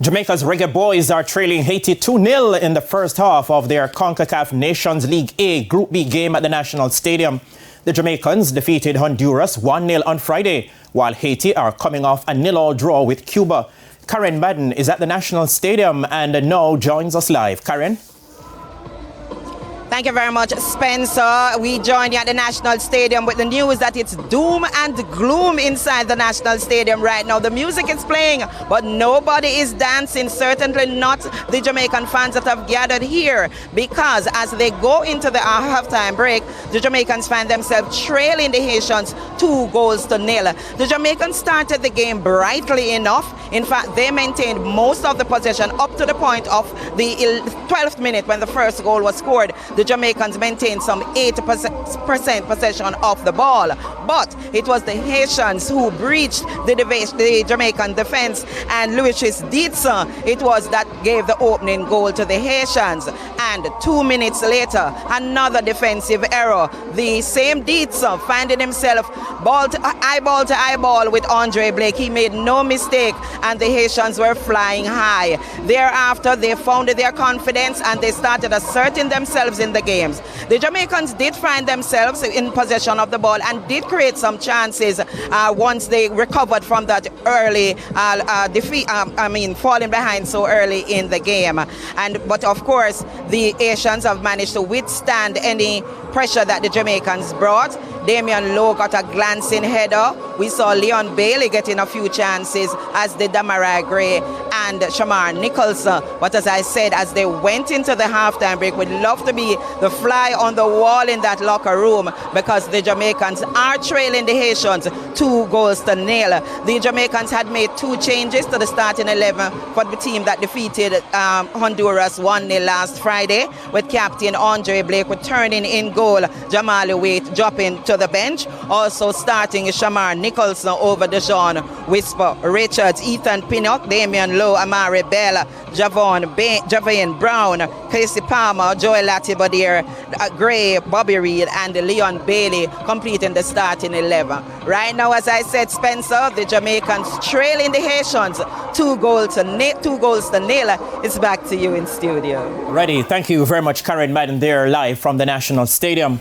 Jamaica's Reggae Boys are trailing Haiti 2-0 in the first half of their CONCACAF Nations League A Group B game at the National Stadium. The Jamaicans defeated Honduras 1-0 on Friday, while Haiti are coming off a 0-0 draw with Cuba. Karen Madden is at the National Stadium and now joins us live. Karen? Thank you very much, Spencer. We join you at the National Stadium with the news that it's doom and gloom inside the National Stadium right now. The music is playing, but nobody is dancing, certainly not the Jamaican fans that have gathered here, because as they go into the halftime break, the Jamaicans find themselves trailing the Haitians 2-0. The Jamaicans started the game brightly enough. In fact, they maintained most of the possession up to the point of the 12th minute when the first goal was scored. The Jamaicans maintained some 80% possession of the ball, but it was the Haitians who breached the Jamaican defense, and Louis Dietz, it was that gave the opening goal to the Haitians. And 2 minutes later, another defensive error. The same Dietz finding himself eyeball to eyeball with Andre Blake. He made no mistake, and the Haitians were flying high. Thereafter, they found their confidence and they started asserting themselves in the games. The Jamaicans did find themselves in possession of the ball and did create some chances once they recovered from that early defeat, falling behind so early in the game. But of course, the Haitians have managed to withstand any pressure that the Jamaicans brought. Damian Lowe got a glancing header. We saw Leon Bailey getting a few chances, as did Damarai Gray and Shamar Nicholson. But as I said, as they went into the halftime break, we'd love to be the fly on the wall in that locker room, because the Jamaicans are trailing the Haitians 2-0. The Jamaicans had made 2 changes to the starting 11 for the team that defeated Honduras 1-0 last Friday, with captain Andre Blake returning in goal, Jamali Waite dropping to the bench. Also starting Shamar Nicholson over Deshaun Whisper Richards, Ethan Pinnock, Damian Lowe, Amari Bell, Javane Brown, Casey Palmer, Joel Latibodier, Gray, Bobby Reed, and Leon Bailey completing the starting 11. Right now, as I said, Spencer, the Jamaicans trailing the Haitians 2-0. It's back to you in studio. Ready. Thank you very much, Karen Madden, there live from the National Stadium.